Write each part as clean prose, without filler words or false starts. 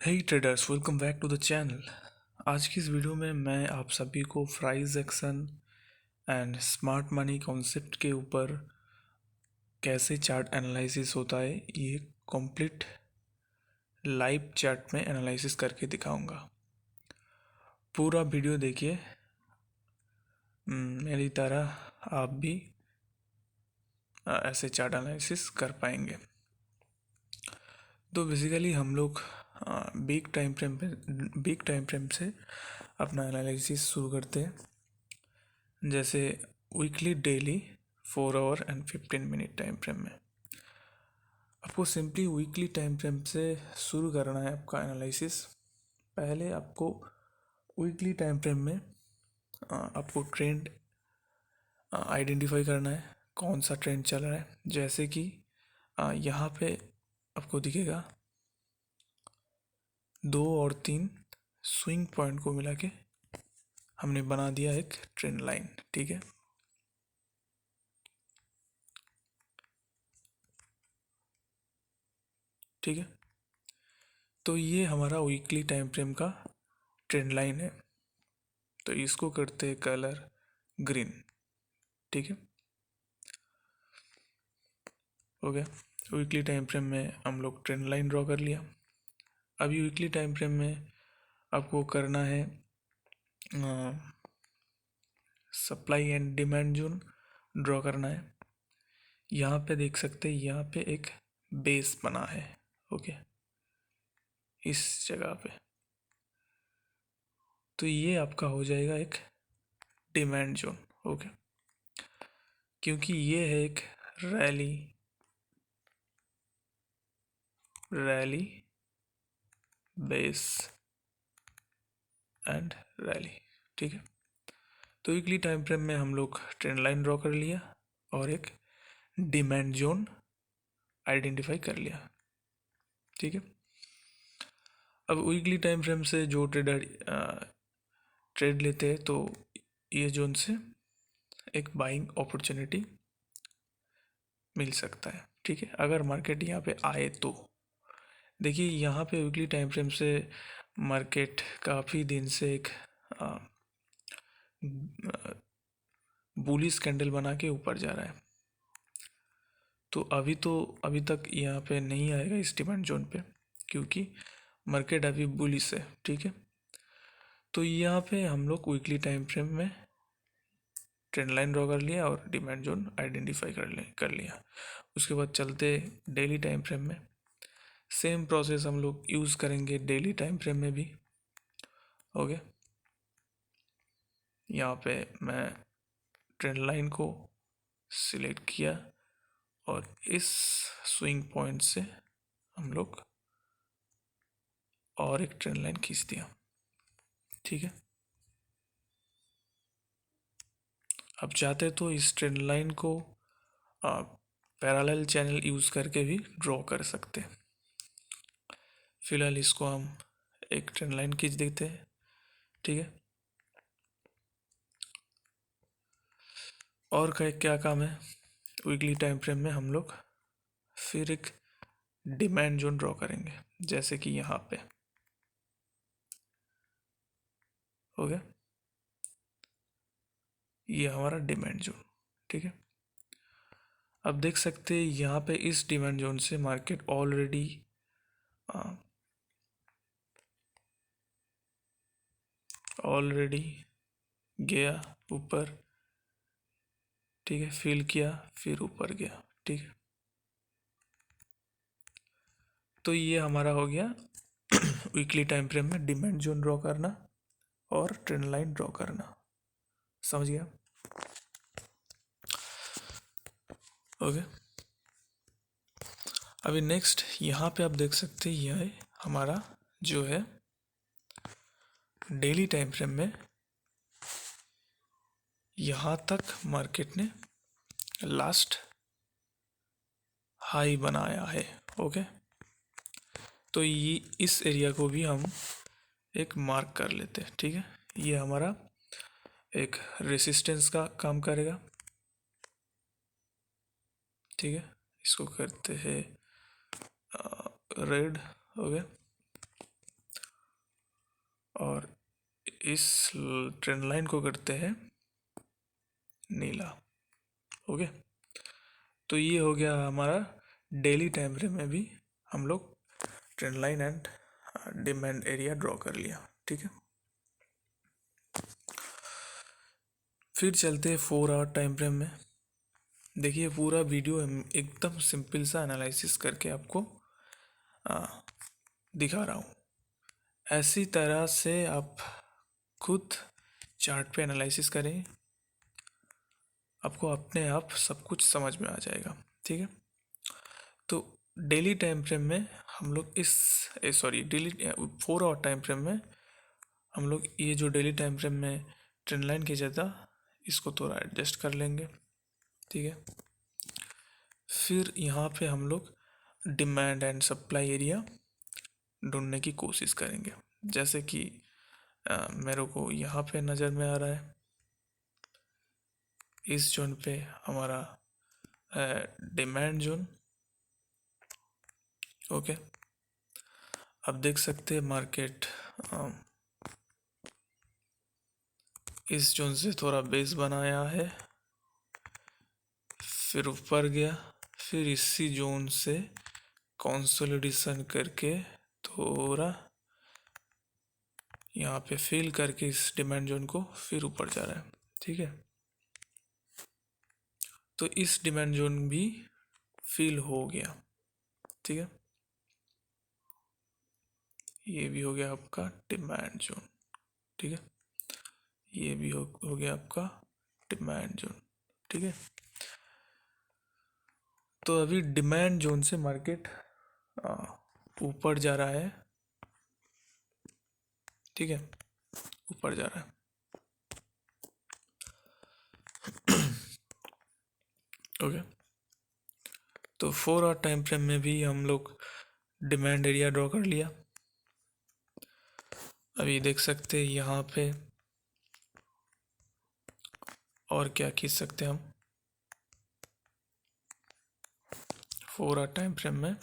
Hey traders, welcome back to the channel. आज की इस वीडियो में मैं आप सभी को price action and smart money concept के ऊपर कैसे चार्ट एनालिसिस होता है ये कंप्लीट लाइव चार्ट में एनालिसिस करके दिखाऊंगा। पूरा वीडियो देखिए। मेरी तरह आप भी ऐसे चार्ट एनालिसिस कर पाएंगे। तो बेसिकली हम लोग बिग टाइम फ्रेम से अपना एनालिसिस शुरू करते हैं। जैसे weekly, daily, 4 our and 15 minute time frame में आपको सिंपली वीकली टाइम फ्रेम से शुरू करना है आपका एनालिसिस। पहले आपको वीकली टाइम फ्रेम में आपको ट्रेंड आइडेंटिफाई करना है, कौन सा ट्रेंड चल रहा है। जैसे कि यहाँ पे आपको दिखेगा 2 और 3 स्विंग पॉइंट को मिला के हमने बना दिया एक ट्रेंड लाइन। ठीक है, ठीक है। तो ये हमारा वीकली टाइम फ्रेम का ट्रेंड लाइन है। तो इसको करते हैं कलर ग्रीन। ठीक है, हो गया। वीकली टाइम फ्रेम में हम लोग ट्रेंड लाइन ड्रॉ कर लिया। अभी वीकली टाइम फ्रेम में आपको करना है supply and demand zone draw करना है। यहाँ पे देख सकते हैं, यहाँ पे एक बेस बना है। ओके, इस जगह पे तो ये आपका हो जाएगा एक डिमांड जोन। ओके, क्योंकि ये है एक rally rally base and rally. ठीक है, तो वीकली टाइम फ्रेम में हम लोग ट्रेंड लाइन ड्रॉ कर लिया और एक डिमांड जोन आइडेंटिफाई कर लिया। ठीक है, अब वीकली टाइम फ्रेम से जो ट्रेडर ट्रेड लेते हैं तो ये जोन से एक बाइंग अपॉर्चुनिटी मिल सकता है। ठीक है, अगर मार्केट यहाँ पे आए तो देखिए, यहाँ पे वीकली टाइम फ्रेम से मार्केट काफ़ी दिन से एक बुलिश कैंडल बना के ऊपर जा रहा है। तो अभी तक यहाँ पे नहीं आएगा इस डिमांड जोन पे, क्योंकि मार्केट अभी बुलिश है। ठीक है, तो यहाँ पे हम लोग वीकली टाइम फ्रेम में ट्रेंड लाइन ड्रॉ कर लिया और डिमांड जोन आइडेंटिफाई कर लिया। उसके बाद चलते डेली टाइम फ्रेम में। सेम प्रोसेस हम लोग यूज़ करेंगे डेली टाइम फ्रेम में भी। ओके, यहाँ पे मैं ट्रेंड लाइन को सिलेक्ट किया और इस स्विंग पॉइंट से हम लोग और एक ट्रेंड लाइन खींच दिया। ठीक है, अब चाहते तो इस ट्रेंड लाइन को पैरेलल चैनल यूज़ करके भी ड्रॉ कर सकते हैं। फिलहाल इसको हम एक ट्रेंड लाइन खींच देते हैं। ठीक है, और क्या काम है, वीकली टाइम फ्रेम में हम लोग फिर एक डिमांड जोन ड्रॉ करेंगे। जैसे कि यहाँ पे हो गया, ये हमारा डिमांड जोन। ठीक है, अब देख सकते हैं यहाँ पे इस डिमांड जोन से मार्केट ऑलरेडी गया ऊपर। ठीक है, फिल किया फिर ऊपर गया। ठीक है, तो ये हमारा हो गया वीकली टाइम फ्रेम में डिमांड जोन ड्रॉ करना और ट्रेंड लाइन ड्रॉ करना। समझ गया? ओके, अभी नेक्स्ट यहाँ पे आप देख सकते हैं, यह है हमारा जो है डेली टाइम फ्रेम में यहाँ तक मार्केट ने लास्ट हाई बनाया है। ओके, तो ये इस एरिया को भी हम एक मार्क कर लेते हैं। ठीक है, ये हमारा एक रेसिस्टेंस का काम करेगा। ठीक है, इसको करते हैं रेड। हो गया, और इस ट्रेंड लाइन को करते हैं नीला। ओके, तो ये हो गया हमारा डेली टाइम फ्रेम में भी हम लोग trend line and demand area draw कर लिया। ठीक है, फिर चलते हैं 4 आवर टाइम फ्रेम में। देखिए पूरा वीडियो एकदम सिंपल सा एनालिसिस करके आपको दिखा रहा हूँ। ऐसी तरह से आप खुद चार्ट पे एनालिसिस करें, आपको अपने आप सब कुछ समझ में आ जाएगा। ठीक है, तो डेली टाइम फ्रेम में हम लोग डेली 4 आवर टाइम फ्रेम में हम लोग ये जो डेली टाइम फ्रेम में ट्रेंड लाइन की जगह इसको थोड़ा एडजस्ट कर लेंगे। ठीक है, फिर यहाँ पे हम लोग डिमांड एंड सप्लाई एरिया ढूंढने की कोशिश करेंगे। जैसे कि मेरे को यहाँ पे नज़र में आ रहा है, इस जोन पे हमारा डिमांड जोन। ओके, अब देख सकते हैं मार्केट इस जोन से थोड़ा बेस बनाया है, फिर ऊपर गया, फिर इसी जोन से कंसोलिडेशन करके थोड़ा यहाँ पे फिल करके इस डिमांड जोन को फिर ऊपर जा रहा है। ठीक है, तो इस डिमांड जोन भी फिल हो गया। ठीक है, ये भी हो गया आपका डिमांड जोन। ठीक है, ये भी हो गया आपका डिमांड जोन। ठीक है, तो अभी डिमांड जोन से मार्केट ऊपर जा रहा है। ठीक है, ऊपर जा रहा है। ओके, तो 4 आवर टाइम फ्रेम में भी हम लोग डिमांड एरिया ड्रॉ कर लिया। अभी देख सकते हैं यहाँ पे और क्या खींच सकते हैं हम 4 आवर टाइम फ्रेम में।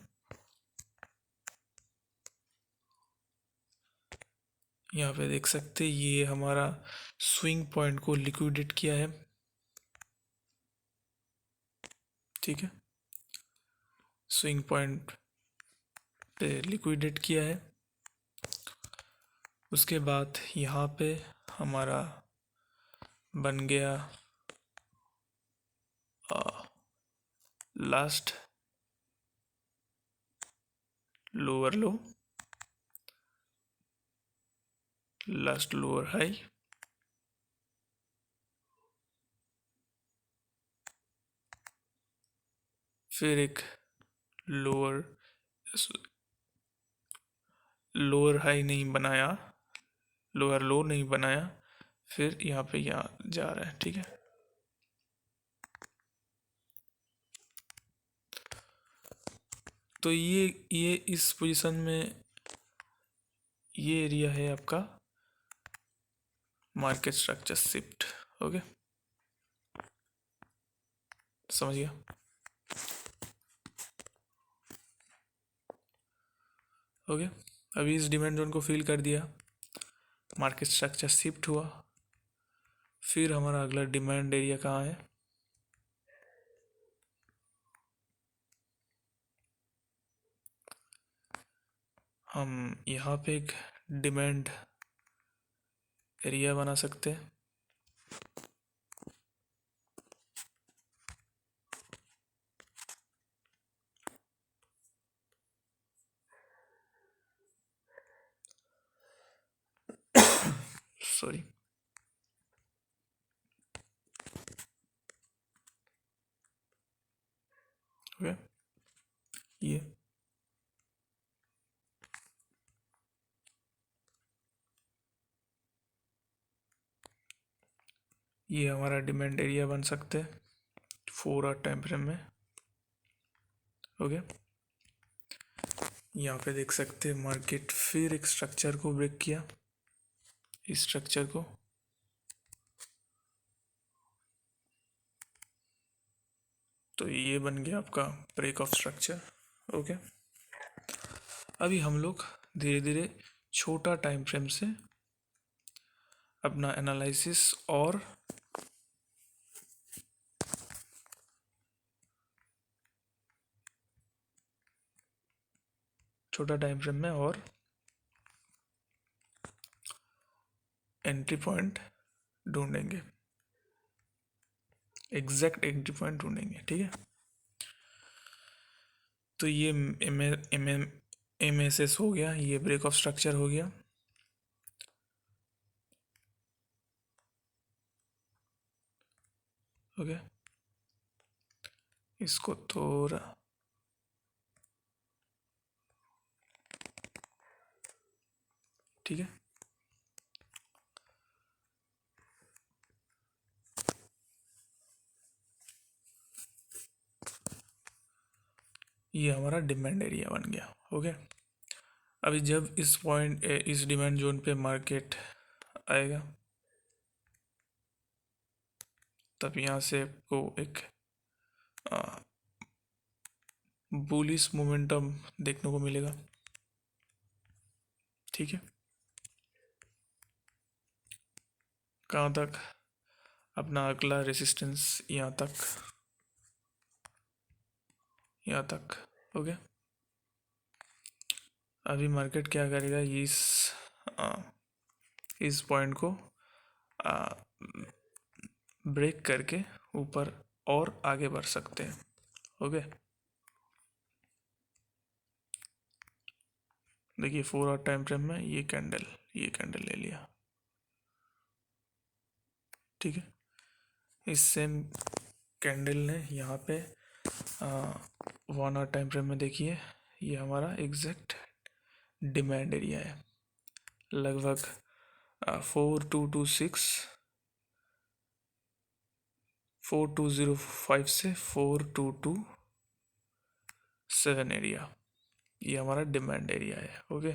यहाँ पे देख सकते हैं ये हमारा स्विंग पॉइंट को लिक्विडेट किया है। ठीक है, स्विंग पॉइंट पे लिक्विडेट किया है। उसके बाद यहाँ पे हमारा बन गया लास्ट लोअर लो, लास्ट लोअर हाई, फिर एक लोअर हाई नहीं बनाया, लोअर लो नहीं बनाया, फिर यहाँ पे यहाँ जा रहा है। ठीक है, तो ये इस पोजीशन में ये एरिया है आपका मार्केट स्ट्रक्चर शिफ्ट। ओके, समझ गया। ओके, अभी इस डिमांड जोन को फिल कर दिया, मार्केट स्ट्रक्चर शिफ्ट हुआ। फिर हमारा अगला डिमांड एरिया कहाँ है, हम यहाँ पे एक डिमांड एरिया बना सकते हैं। सॉरी, ओके, ये हमारा डिमांड एरिया बन सकते हैं 4 आवर टाइम फ्रेम में। ओके, यहाँ पे देख सकते हैं मार्केट फिर एक स्ट्रक्चर को ब्रेक किया, इस स्ट्रक्चर को। तो ये बन गया आपका ब्रेक ऑफ स्ट्रक्चर। ओके, अभी हम लोग धीरे धीरे छोटा टाइम फ्रेम से अपना एनालिसिस और छोटा टाइम फ्रेम में और एंट्री पॉइंट ढूंढेंगे, एग्जैक्ट एंट्री पॉइंट ढूंढेंगे। ठीक है, तो ये एम एस एस हो गया, ये ब्रेक ऑफ स्ट्रक्चर हो गया। ओके, इसको थोड़ा ठीक है, ये हमारा डिमांड एरिया बन गया। ओके, अभी जब इस पॉइंट इस डिमांड जोन पे मार्केट आएगा तब यहाँ से आपको एक बुलिश मोमेंटम देखने को मिलेगा। ठीक है, कहाँ तक? अपना अगला रेसिस्टेंस यहाँ तक, यहाँ तक। ओके, अभी मार्केट क्या करेगा, इस पॉइंट को ब्रेक करके ऊपर और आगे बढ़ सकते हैं। ओके, देखिए 4 आवर टाइम फ्रेम में ये कैंडल ले लिया। ठीक है, इस सेम कैंडल ने यहाँ पे 1 आवर टाइम फ्रेम में देखिए, ये हमारा एग्जैक्ट डिमांड एरिया है। लगभग 4205 से 4227 एरिया, ये हमारा डिमांड एरिया है। ओके,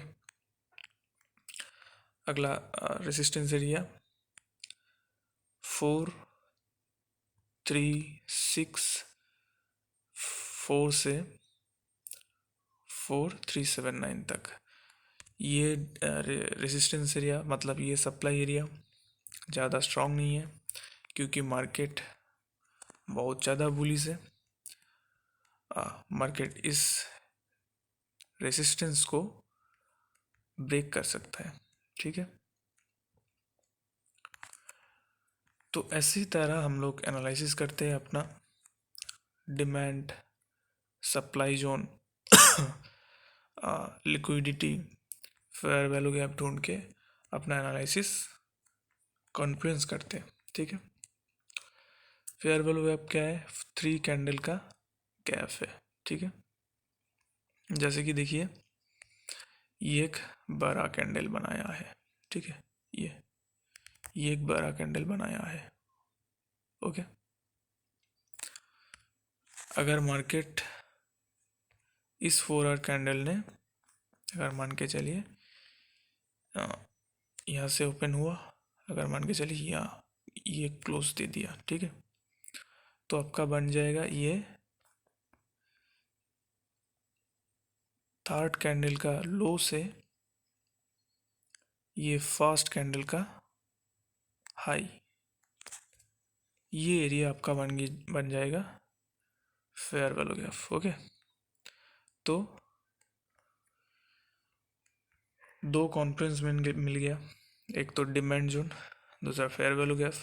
अगला रेसिस्टेंस एरिया 4364 से 4379 तक। ये रेसिस्टेंस एरिया मतलब ये सप्लाई एरिया ज़्यादा स्ट्रॉन्ग नहीं है क्योंकि मार्केट बहुत ज़्यादा बुलिश है। मार्केट इस रेसिस्टेंस को ब्रेक कर सकता है। ठीक है, तो ऐसी तरह हम लोग एनालिसिस करते हैं अपना demand, supply zone, liquidity, fair value gap ढूंढ के अपना एनालिसिस कॉन्फ्रेंस करते हैं। ठीक है, फेयर वैल्यू गैप क्या है? 3 कैंडल का गैप है। ठीक है, जैसे कि देखिए ये एक बड़ा कैंडल बनाया है। ठीक है, ये एक बड़ा कैंडल बनाया है। ओके, अगर मार्केट इस 4 आवर कैंडल ने, अगर मान के चलिए यहाँ से ओपन हुआ, अगर मान के चलिए यहाँ ये क्लोज दे दिया। ठीक है, तो आपका बन जाएगा ये 3rd कैंडल का लो से ये फर्स्ट कैंडल का हाई, ये एरिया आपका बन जाएगा फेयर वैल्यू गैप। ओके, तो दो कॉन्फ्रेंस मिल गया, एक तो डिमांड जोन, दूसरा fair value gap.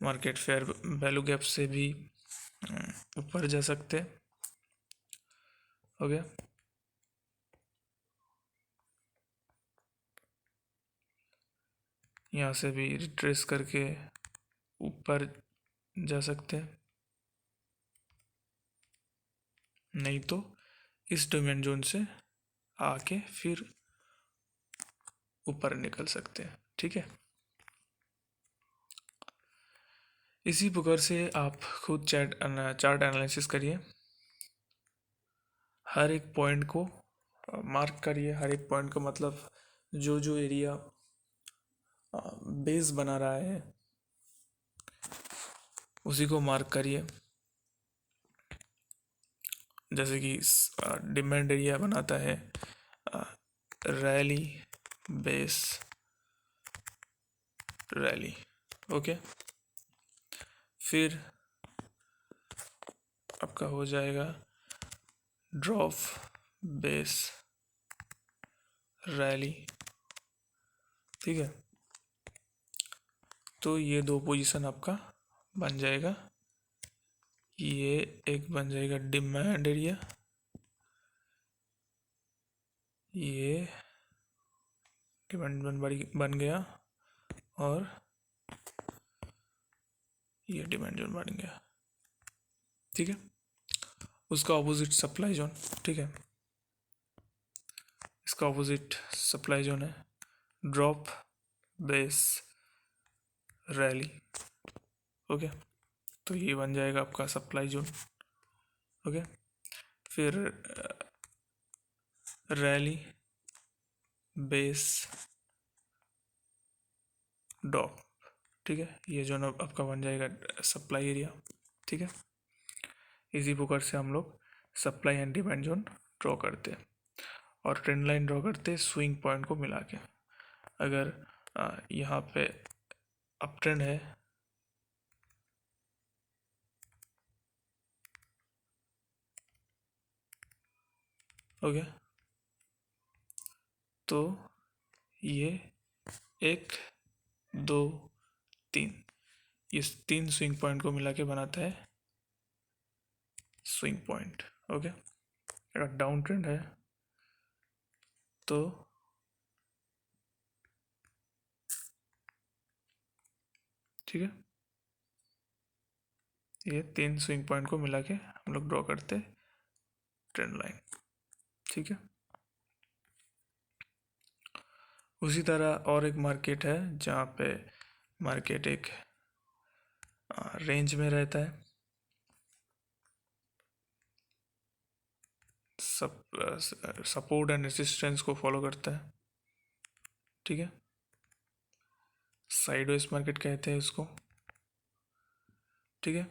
Market fair value gap से भी ऊपर जा सकते हैं। ओके, यहाँ से भी रिट्रेस करके ऊपर जा सकते हैं, नहीं तो इस डिमांड जोन से आके फिर ऊपर निकल सकते हैं। ठीक है, इसी प्रकार से आप खुद चार्ट एनालिसिस करिए, हर एक पॉइंट को मार्क करिए। हर एक पॉइंट का मतलब जो जो एरिया बेस बना रहा है उसी को मार्क करिए। जैसे कि डिमांड एरिया बनाता है रैली बेस रैली। ओके, फिर आपका हो जाएगा ड्रॉप बेस रैली। ठीक है, तो ये दो पोजीशन आपका बन जाएगा। ये एक बन जाएगा डिमांड एरिया, ये डिमांड बन गया, और ये डिमांड जोन बन गया। ठीक है, उसका ऑपोजिट सप्लाई जोन। ठीक है, इसका ऑपोजिट सप्लाई जोन है ड्रॉप बेस रैली। ओके, तो ये बन जाएगा आपका सप्लाई जोन। ओके, फिर रैली बेस ड्रॉप। ठीक है, ये जोन आपका बन जाएगा सप्लाई एरिया। ठीक है, इसी प्रकार से हम लोग supply and demand zone draw करते हैं और ट्रेंड लाइन ड्रॉ करते हैं स्विंग पॉइंट को मिला के। अगर यहाँ पे अप ट्रेंड है ओके, तो ये 1 2 3, इस 3 स्विंग पॉइंट को मिला के बनाता है स्विंग पॉइंट। ओके, अगर डाउन ट्रेंड है तो ठीक है, ये 3 स्विंग पॉइंट को मिला के हम लोग ड्रॉ करते हैं ट्रेंड लाइन। ठीक है, उसी तरह और एक मार्केट है जहाँ पे मार्केट एक रेंज में रहता है, सपोर्ट एंड रेजिस्टेंस को फॉलो करता है। ठीक है, साइडवेज मार्केट कहते हैं उसको। ठीक है,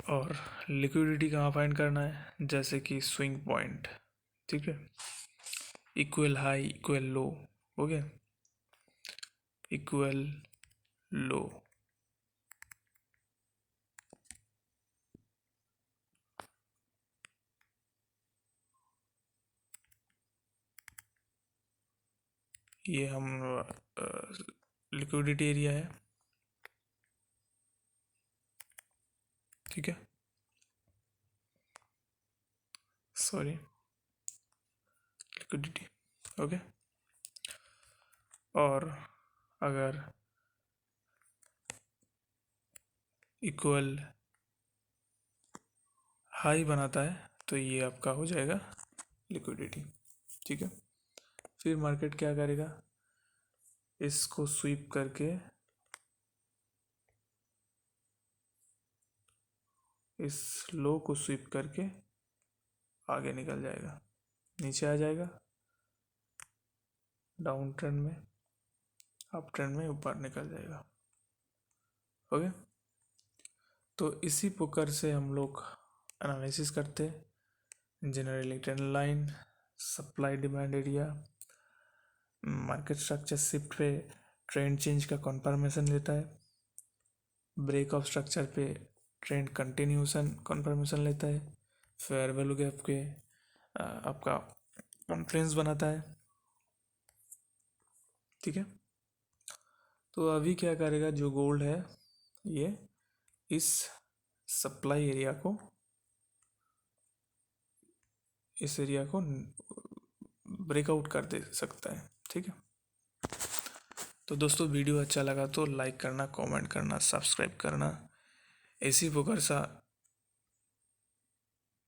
और लिक्विडिटी कहाँ फाइंड करना है, जैसे कि स्विंग पॉइंट। ठीक है, इक्वल हाई इक्वल लो। ओके, इक्वल लो, ये हम लिक्विडिटी एरिया है। ठीक है, सॉरी, लिक्विडिटी। ओके, और अगर इक्वल हाई बनाता है तो ये आपका हो जाएगा लिक्विडिटी। ठीक है, फिर मार्केट क्या करेगा, इसको स्वीप करके इस लो को स्वीप करके आगे निकल जाएगा, नीचे आ जाएगा, डाउन ट्रेंड में, अप ट्रेंड में ऊपर निकल जाएगा। ओके, तो इसी प्रकार से हम लोग एनालिसिस करते हैं generally trend line, supply demand area, market structure shift पे ट्रेंड चेंज का कंफर्मेशन लेता है, ब्रेक ऑफ स्ट्रक्चर पे ट्रेंड कंटिन्यूशन कंफर्मेशन लेता है, फेयर वैल्यू गैप के आपका कॉन्फ्रेंस बनाता है। ठीक है, तो अभी क्या करेगा, जो गोल्ड है ये इस सप्लाई एरिया को, इस एरिया को ब्रेकआउट कर दे सकता है। ठीक है, तो दोस्तों वीडियो अच्छा लगा तो लाइक करना, कमेंट करना, सब्सक्राइब करना। इसी प्रकार सा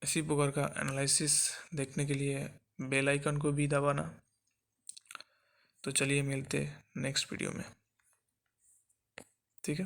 इसी प्रकार का एनालिसिस देखने के लिए बेल आइकन को भी दबाना। तो चलिए मिलते नेक्स्ट वीडियो में। ठीक है।